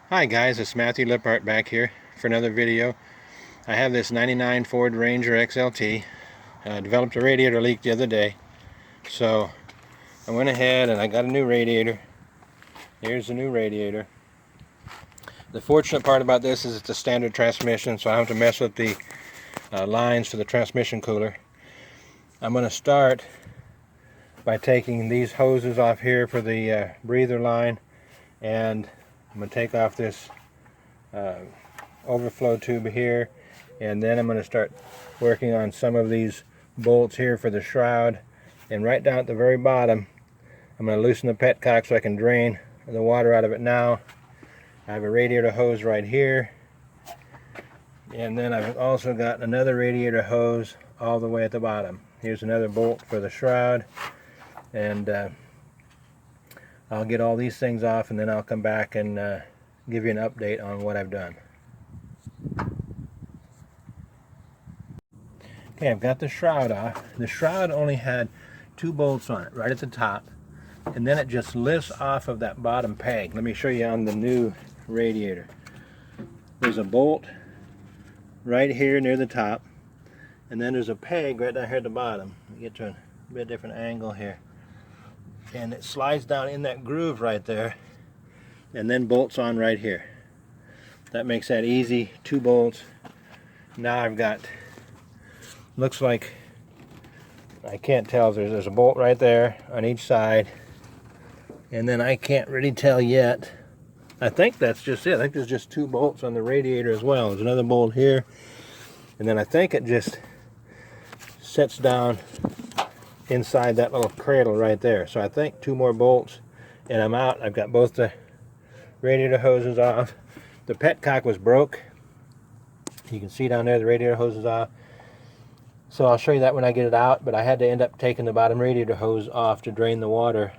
Hi guys, it's Matthew Lippart back here for another video. I have this 99 Ford Ranger XLT. Developed a radiator leak the other day. So I went ahead and I got a new radiator. Here's the new radiator. The fortunate part about this is it's a standard transmission, so I don't have to mess with the lines for the transmission cooler. I'm going to start by taking these hoses off here for the breather line, and I'm going to take off this overflow tube here, and then I'm going to start working on some of these bolts here for the shroud. And right down at the very bottom, I'm going to loosen the petcock so I can drain the water out of it now. I have a radiator hose right here, and then I've also got another radiator hose all the way at the bottom. Here's another bolt for the shroud, and I'll get all these things off, and then I'll come back and give you an update on what I've done. Okay, I've got the shroud off. The shroud only had 2 bolts on it, right at the top, and then it just lifts off of that bottom peg. Let me show you on the new radiator. There's a bolt right here near the top, and then there's a peg right down here at the bottom. Let me get to a bit different angle here. And it slides down in that groove right there, and then bolts on right here. That makes that easy. 2 bolts. Now I've got, looks like, I can't tell, there's a bolt right there on each side, and then I can't really tell yet. I think that's just it. I think there's just 2 bolts on the radiator as well. There's another bolt here, and then I think it just sets down inside that little cradle right there. So I think 2 more bolts and I'm out. I've got both the radiator hoses off. The petcock was broke. You can see down there the radiator hose is off. So I'll show you that when I get it out, but I had to end up taking the bottom radiator hose off to drain the water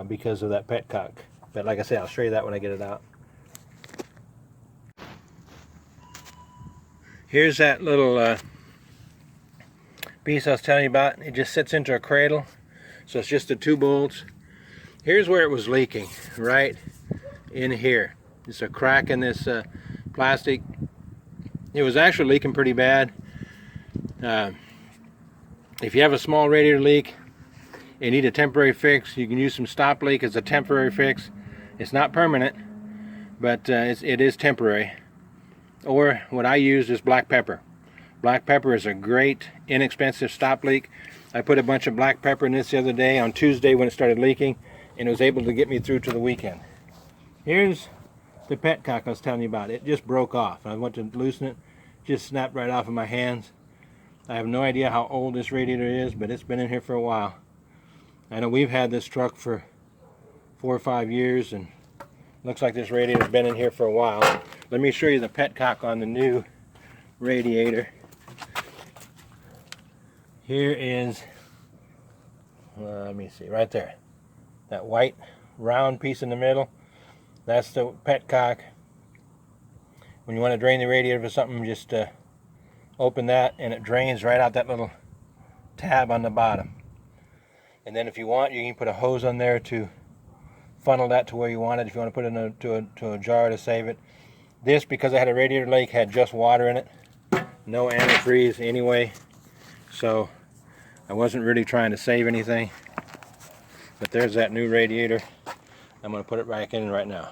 because of that petcock. But like I said, I'll show you that when I get it out. Here's that little piece I was telling you about. It just sits into a cradle, so it's just the 2 bolts. Here's where it was leaking, right in here. It's a crack in this plastic. It was actually leaking pretty bad. If you have a small radiator leak and need a temporary fix, you can use some stop leak as a temporary fix. It's not permanent, but it is temporary. Or what I use is black pepper. Black pepper is a great, inexpensive stop leak. I put a bunch of black pepper in this the other day on Tuesday when it started leaking, and it was able to get me through to the weekend. Here's the petcock I was telling you about. It just broke off. I went to loosen it, just snapped right off of my hands. I have no idea how old this radiator is, but it's been in here for a while. I know we've had this truck for 4 or 5 years, and looks like this radiator's been in here for a while. Let me show you the petcock on the new radiator. Here is, let me see, right there. That white round piece in the middle, that's the petcock. When you want to drain the radiator for something, just open that and it drains right out that little tab on the bottom. And then if you want, you can put a hose on there to funnel that to where you want it if you want to put it into a jar to save it. This, because I had a radiator leak, had just water in it. No antifreeze anyway, so I wasn't really trying to save anything. But there's that new radiator. I'm going to put it back in right now.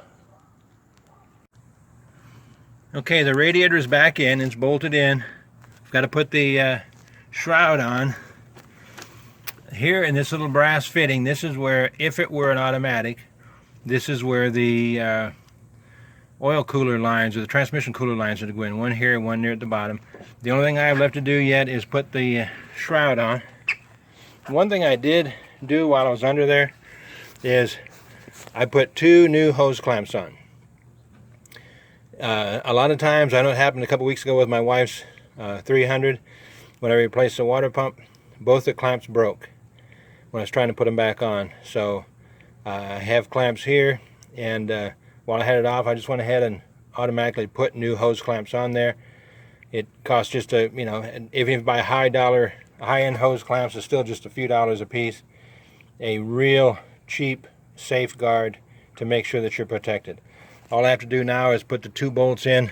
Okay, the radiator is back in. It's bolted in. I've got to put the shroud on. Here in this little brass fitting, this is where, if it were an automatic, this is where the oil cooler lines, or the transmission cooler lines, are to go in. One here, one near at the bottom. The only thing I have left to do yet is put the shroud on. One thing I did do while I was under there is I put 2 new hose clamps on. A lot of times, I know it happened a couple weeks ago with my wife's 300, when I replaced the water pump, both the clamps broke when I was trying to put them back on. So I have clamps here, and while I had it off, I just went ahead and automatically put new hose clamps on there. It costs just a, you know, even if you buy high-end hose clamps, it's still just a few dollars a piece. A real cheap safeguard to make sure that you're protected. All I have to do now is put the 2 bolts in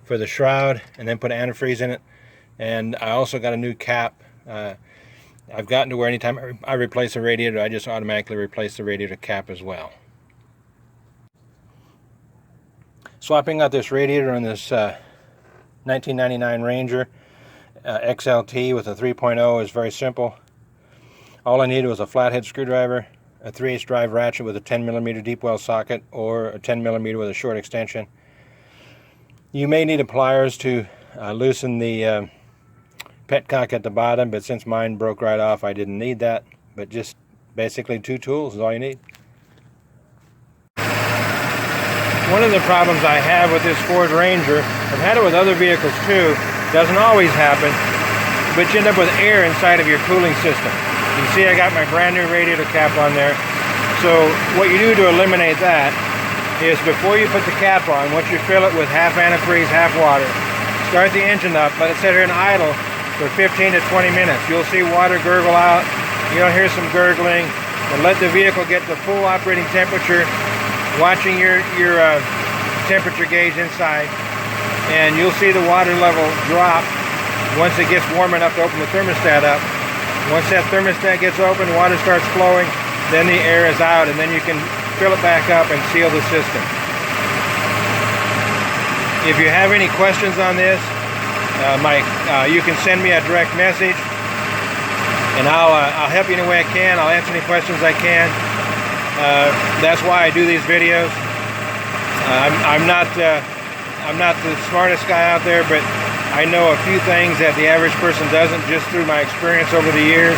for the shroud and then put antifreeze in it. And I also got a new cap. I've gotten to where anytime I replace a radiator, I just automatically replace the radiator cap as well. Swapping out this radiator on this 1999 Ranger XLT with a 3.0 is very simple. All I needed was a flathead screwdriver, a 3/8 drive ratchet with a 10mm deep well socket, or a 10mm with a short extension. You may need a pliers to loosen the petcock at the bottom, but since mine broke right off, I didn't need that. But just basically 2 tools is all you need. One of the problems I have with this Ford Ranger, I've had it with other vehicles too, doesn't always happen, but you end up with air inside of your cooling system. You can see I got my brand new radiator cap on there. So what you do to eliminate that is before you put the cap on, once you fill it with half antifreeze, half water, start the engine up, let it sit here and idle for 15 to 20 minutes. You'll see water gurgle out, you'll hear some gurgling, and let the vehicle get the full operating temperature, watching your temperature gauge inside, and you'll see the water level drop once it gets warm enough to open the thermostat up. Once that thermostat gets open, water starts flowing, then the air is out, and then you can fill it back up and seal the system. If you have any questions on this, you can send me a direct message, and I'll help you any way I can. I'll answer any questions I can. That's why I do these videos. I'm not the smartest guy out there, but I know a few things that the average person doesn't, just through my experience over the years.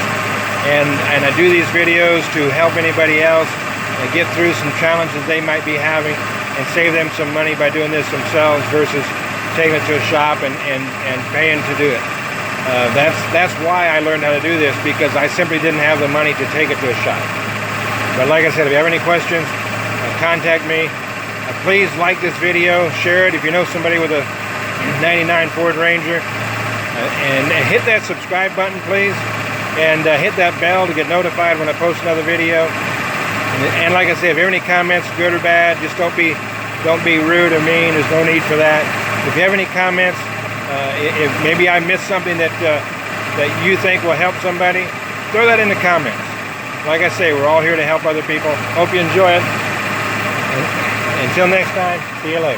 And I do these videos to help anybody else get through some challenges they might be having and save them some money by doing this themselves versus taking it to a shop and paying to do it. That's why I learned how to do this, because I simply didn't have the money to take it to a shop. But like I said, if you have any questions, contact me. Please like this video, share it if you know somebody with a 99 Ford Ranger, and hit that subscribe button, please, and hit that bell to get notified when I post another video. And like I said, if you have any comments, good or bad, just don't be rude or mean. There's no need for that. If you have any comments, if maybe I missed something that you think will help somebody, throw that in the comments. Like I say, we're all here to help other people. Hope you enjoy it. Until next time, see you later.